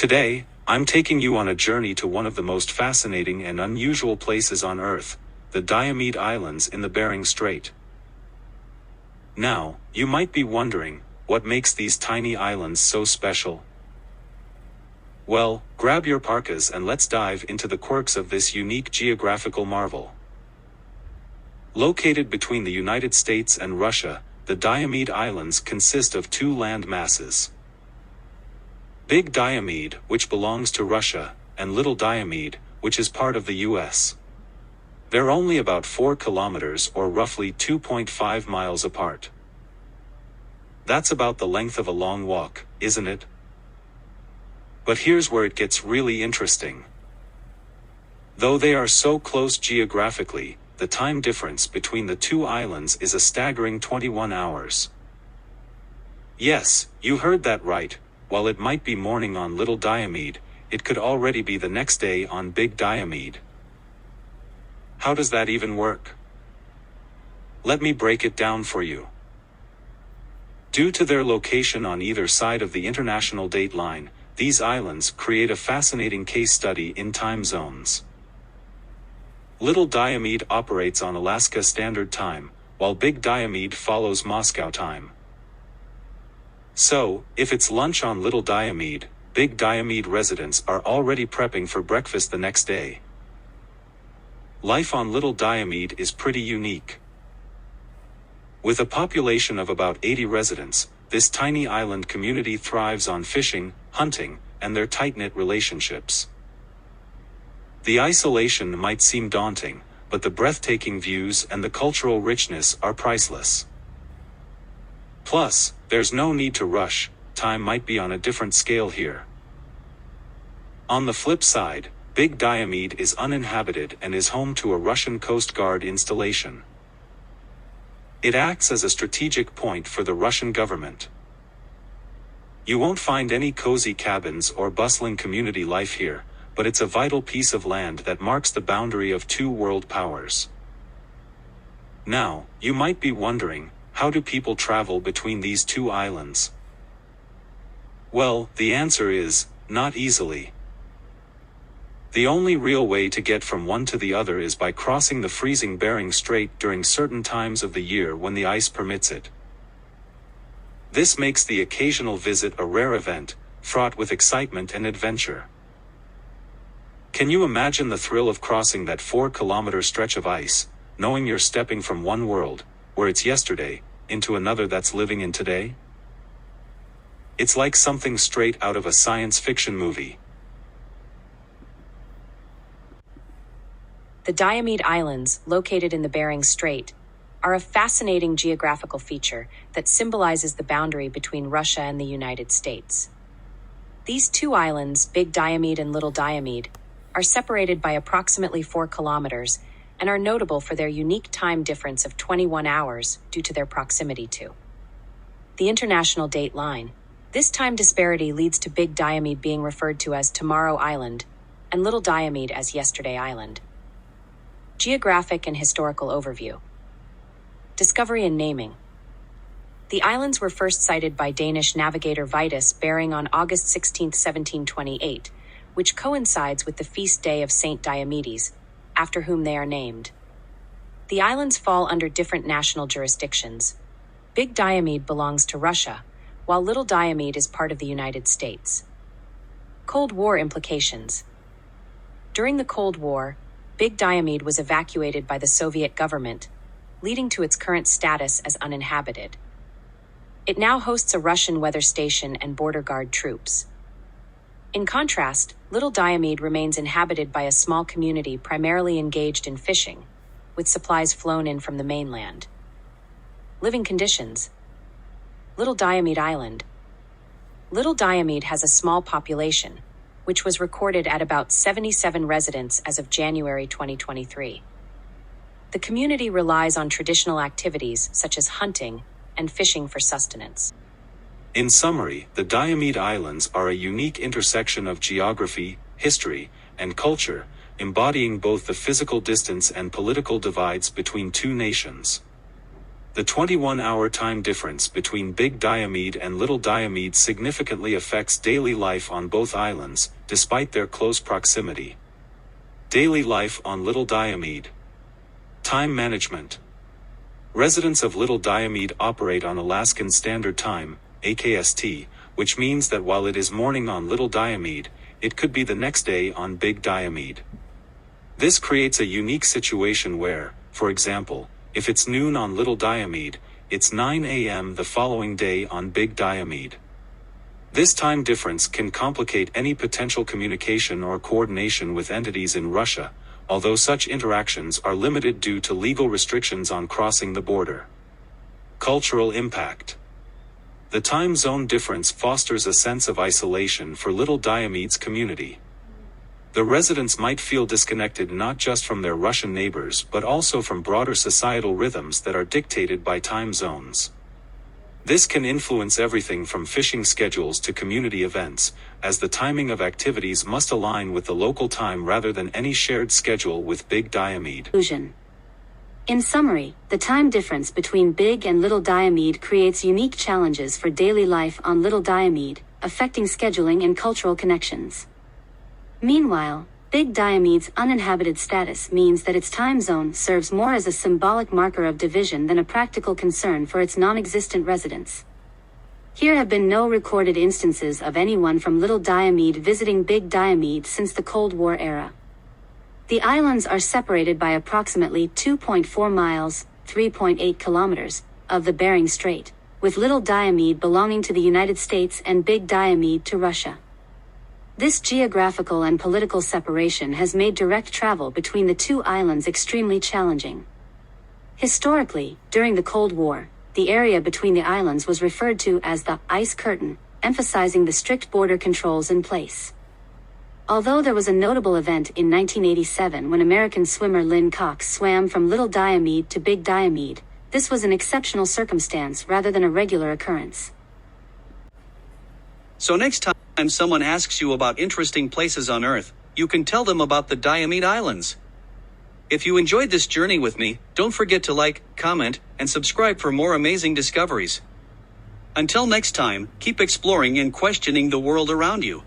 Today, I'm taking you on a journey to one of the most fascinating and unusual places on Earth, the Diomede Islands in the Bering Strait. Now, you might be wondering, what makes these tiny islands so special? Well, grab your parkas and let's dive into the quirks of this unique geographical marvel. Located between the United States and Russia, the Diomede Islands consist of two land masses. Big Diomede, which belongs to Russia, and Little Diomede, which is part of the US. They're only about 4 kilometers or roughly 2.5 miles apart. That's about the length of a long walk, isn't it? But here's where it gets really interesting. Though they are so close geographically, the time difference between the two islands is a staggering 21 hours. Yes, you heard that right. While it might be morning on Little Diomede, it could already be the next day on Big Diomede. How does that even work? Let me break it down for you. Due to their location on either side of the international date line, these islands create a fascinating case study in time zones. Little Diomede operates on Alaska Standard Time, while Big Diomede follows Moscow time. So, if it's lunch on Little Diomede, Big Diomede residents are already prepping for breakfast the next day. Life on Little Diomede is pretty unique. With a population of about 80 residents, this tiny island community thrives on fishing, hunting, and their tight-knit relationships. The isolation might seem daunting, but the breathtaking views and the cultural richness are priceless. Plus, there's no need to rush, time might be on a different scale here. On the flip side, Big Diomede is uninhabited and is home to a Russian Coast Guard installation. It acts as a strategic point for the Russian government. You won't find any cozy cabins or bustling community life here, but it's a vital piece of land that marks the boundary of two world powers. Now, you might be wondering, how do people travel between these two islands? Well, the answer is, not easily. The only real way to get from one to the other is by crossing the freezing Bering Strait during certain times of the year when the ice permits it. This makes the occasional visit a rare event, fraught with excitement and adventure. Can you imagine the thrill of crossing that 4-kilometer stretch of ice, knowing you're stepping from one world, where it's yesterday, into another that's living in today? It's like something straight out of a science fiction movie. The Diomede Islands, located in the Bering Strait, are a fascinating geographical feature that symbolizes the boundary between Russia and the United States. These two islands, Big Diomede and Little Diomede, are separated by approximately 4 kilometers and are notable for their unique time difference of 21 hours due to their proximity to the international date line. This time disparity leads to Big Diomede being referred to as Tomorrow Island and Little Diomede as Yesterday Island. Geographic and historical overview. Discovery and naming. The islands were first sighted by Danish navigator Vitus Bering on August 16, 1728, which coincides with the feast day of Saint Diomedes, after whom they are named. The islands fall under different national jurisdictions. Big Diomede belongs to Russia, while Little Diomede is part of the United States. Cold War implications. During the Cold War, Big Diomede was evacuated by the Soviet government, leading to its current status as uninhabited. It now hosts a Russian weather station and border guard troops. In contrast, Little Diomede remains inhabited by a small community primarily engaged in fishing, with supplies flown in from the mainland. Living conditions. Little Diomede Island. Little Diomede has a small population, which was recorded at about 77 residents as of January 2023. The community relies on traditional activities such as hunting and fishing for sustenance. In summary, the Diomede Islands are a unique intersection of geography, history, and culture, embodying both the physical distance and political divides between two nations. The 21-hour time difference between Big Diomede and Little Diomede significantly affects daily life on both islands, despite their close proximity. Daily life on Little Diomede. Time management. Residents of Little Diomede operate on Alaskan Standard Time, AKST, which means that while it is morning on Little Diomede, it could be the next day on Big Diomede. This creates a unique situation where, for example, if it's noon on Little Diomede, it's 9 a.m. the following day on Big Diomede. This time difference can complicate any potential communication or coordination with entities in Russia, although such interactions are limited due to legal restrictions on crossing the border. Cultural impact. The time zone difference fosters a sense of isolation for Little Diomede's community. The residents might feel disconnected not just from their Russian neighbors but also from broader societal rhythms that are dictated by time zones. This can influence everything from fishing schedules to community events, as the timing of activities must align with the local time rather than any shared schedule with Big Diomede. In summary, the time difference between Big and Little Diomede creates unique challenges for daily life on Little Diomede, affecting scheduling and cultural connections. Meanwhile, Big Diomede's uninhabited status means that its time zone serves more as a symbolic marker of division than a practical concern for its non-existent residents. Here have been no recorded instances of anyone from Little Diomede visiting Big Diomede since the Cold War era. The islands are separated by approximately 2.4 miles, 3.8 kilometers, of the Bering Strait, with Little Diomede belonging to the United States and Big Diomede to Russia. This geographical and political separation has made direct travel between the two islands extremely challenging. Historically, during the Cold War, the area between the islands was referred to as the Ice Curtain, emphasizing the strict border controls in place. Although there was a notable event in 1987 when American swimmer Lynn Cox swam from Little Diomede to Big Diomede, this was an exceptional circumstance rather than a regular occurrence. So next time someone asks you about interesting places on Earth, you can tell them about the Diomede Islands. If you enjoyed this journey with me, don't forget to like, comment, and subscribe for more amazing discoveries. Until next time, keep exploring and questioning the world around you.